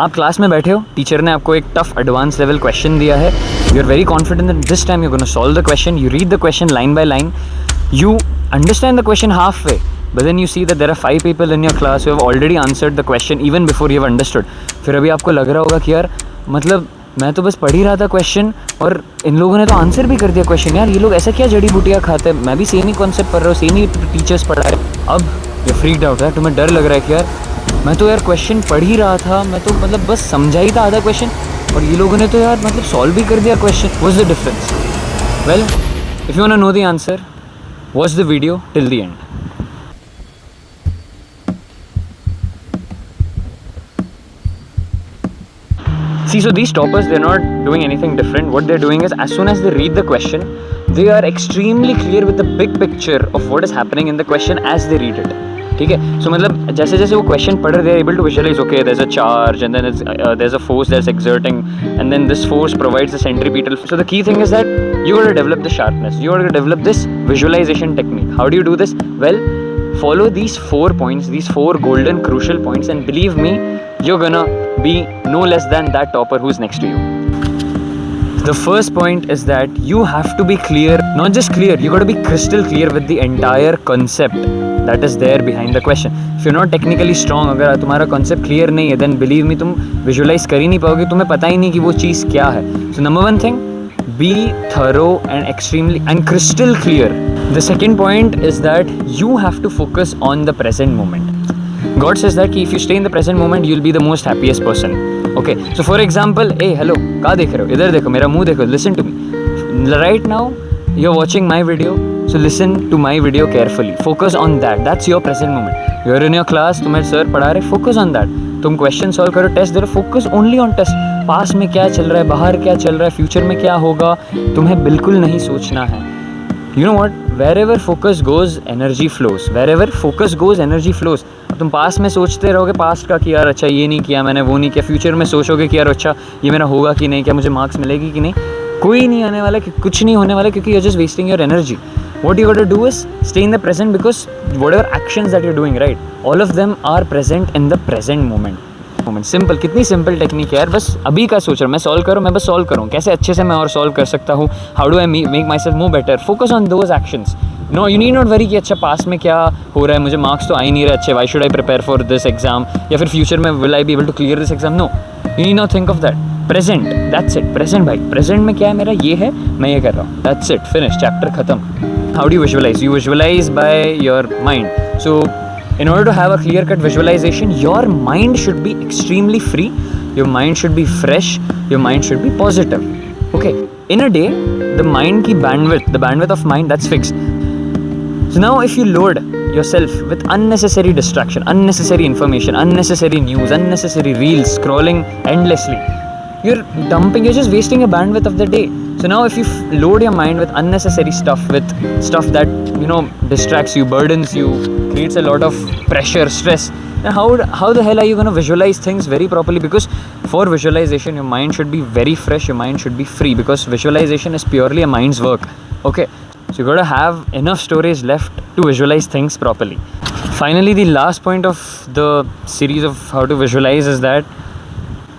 आप क्लास में बैठे हो, टीचर ने आपको एक टफ एडवांस लेवल क्वेश्चन दिया है, you are very confident that this time you gonna solve the question, you read the question line by line, you understand the question halfway, but then you see that there are 5 people in your class who have already answered the question even before you have understood. फिर अभी आपको लग रहा होगा कि यार मतलब मैं तो बस पढ़ ही रहा था क्वेश्चन और इन लोगों ने तो आंसर भी कर दिया क्वेश्चन, यार ये लोग ऐसा क्या जड़ी बूटियाँ खाते हैं, मैं भी सेम ही कॉन्सेप्ट पढ़ रहा हूँ, सेम ही टीचर्स पढ़ा रहे। अब ये फ्रीक्ड आउट है, तुम्हें डर लग रहा है कि यार मैं तो यार क्वेश्चन पढ़ ही रहा था, मैं तो मतलब बस समझा ही था आधा क्वेश्चन और ये लोगों ने तो यार मतलब सॉल्व भी कर दिया question. What's the difference? Well, if you want to know the answer, watch the video till the end. See, so these toppers, they're not doing anything different. What they're doing is, as soon as they read the question, they are extremely clear with the big picture of what is happening in the question as they read it. ठीक है, सो मतलब जैसे जैसे वो question पढ़ रहे, they are able to visualize, okay, there's a charge and then there's a force that's exerting and then this force provides the centripetal. So the key thing is that you got to develop the sharpness, you got to develop this visualization technique. How do you do this? Well, follow these 4 points, these 4 golden crucial points, and believe me, you're gonna be no less than that topper who's next to you. The first point is that you have to be clear, not just clear, you got to be crystal clear with the entire concept that is there behind the question. If you're not technically strong, अगर तुम्हारा concept clear नहीं है, then believe me, तुम visualize कर ही नहीं पाओगे, तुम्हें पता ही नहीं कि वो चीज़ क्या है. So number 1 thing, be thorough and extremely and crystal clear. The second point is that you have to focus on the present moment. God says that if you stay in the present moment, you'll be the most happiest person. Okay, so for example, hey, hello, कहाँ देख रहे हो? इधर देखो, मेरा मुंह देखो, listen to me. Right now, you're watching my video, so listen to my video carefully. Focus on that. That's your present moment. You're in your class, तुम्हें सर पढ़ा रहे, focus on that. तुम क्वेश्चन सॉल्व करो, test दे रहे, focus only on test. पास में क्या चल रहा है, बाहर क्या चल रहा है, फ्यूचर में क्या होगा, तुम्हें बिल्कुल नहीं सोचना है. You know what, wherever focus goes energy flows, wherever focus goes energy flows. तुम पास में सोचते रहोगे पास्ट का कि यार अच्छा ये नहीं किया मैंने, वो नहीं किया. फ्यूचर में सोचोगे कि यार अच्छा ये मेरा होगा कि नहीं, क्या मुझे मार्क्स मिलेगी कि नहीं. कोई नहीं आने वाला, कुछ नहीं होने वाला, क्योंकि you are just wasting your energy. What you got to do is stay in the present, because whatever actions that you're doing, right, all of them are present in the present moment. Simple, कितनी simple technique है यार. बस अभी का सोच रहा हूँ मैं सॉल्व करूँ, मैं बस सॉल्व करूँ, कैसे अच्छे से मैं और सॉल्व कर सकता हूँ. How do I make myself more better. Focus on those actions. No, you need not worry कि अच्छा पास में क्या हो रहा है, मुझे मार्क्स तो आ ही नहीं रहे अच्छे, why should I prepare for this exam, या फिर फ्यूचर में will I be able to clear this exam. No, you need not think of that. Present, that's it. Present भाई, प्रेजेंट में क्या है मेरा, ये है, मैं ये कर रहा हूँ, दैट्स इट, फिनिश, चैप्टर खत्म. How do you visualize? You visualize by your mind. So in order to have a clear-cut visualization, your mind should be extremely free, your mind should be fresh, your mind should be positive. Okay, in a day, the mind ki bandwidth, the bandwidth of mind, that's fixed. So now if you load yourself with unnecessary distraction, unnecessary information, unnecessary news, unnecessary reels, scrolling endlessly, you're just wasting a bandwidth of the day. So now if you load your mind with unnecessary stuff, with stuff that, you know, distracts you, burdens you, creates a lot of pressure, stress, then how the hell are you going to visualize things very properly? Because for visualization, your mind should be very fresh, your mind should be free, because visualization is purely a mind's work. Okay, so you got to have enough storage left to visualize things properly. Finally, the last point of the series of how to visualize is that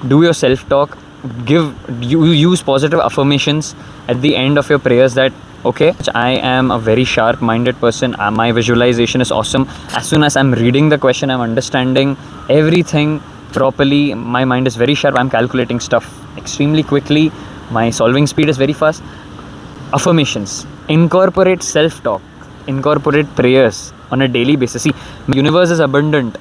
do your self-talk. Use positive affirmations at the end of your prayers that, okay, I am a very sharp-minded person, my visualization is awesome. As soon as I'm reading the question, I'm understanding everything properly, my mind is very sharp, I'm calculating stuff extremely quickly, my solving speed is very fast. Affirmations, incorporate self-talk, incorporate prayers on a daily basis. See, the universe is abundant.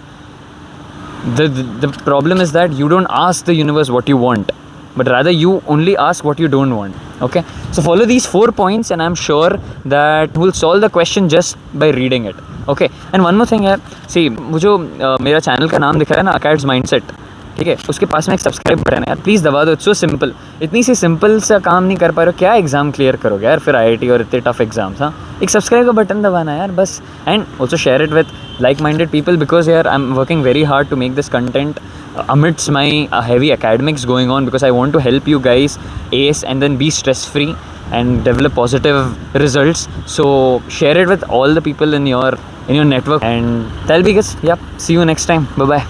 The problem is that you don't ask the universe what you want, but rather you only ask what you don't want. Okay, so follow these 4 points and I'm sure that we'll solve the question just by reading it. Okay, and one more thing है, see, वो जो मेरा channel का नाम दिख रहा है ना, अकैड्स माइंडसेट, ठीक है, उसके पास में एक सब्सक्राइब बटन है यार, प्लीज़ दबा दो. It's so simple. इतनी सी सिंपल सा काम नहीं कर पा रहे हो, क्या एग्जाम क्लियर करोगे यार, फिर IIT और इतने टफ एग्जाम्स. हाँ, एक सब्सक्राइब का बटन दबाना है यार बस. And also share it with like-minded people, because here I'm working very hard to make this content amidst my heavy academics going on, because I want to help you guys ace and then be stress-free and develop positive results. So share it with all the people in your network, and that'll be good. Yep, see you next time. Bye bye.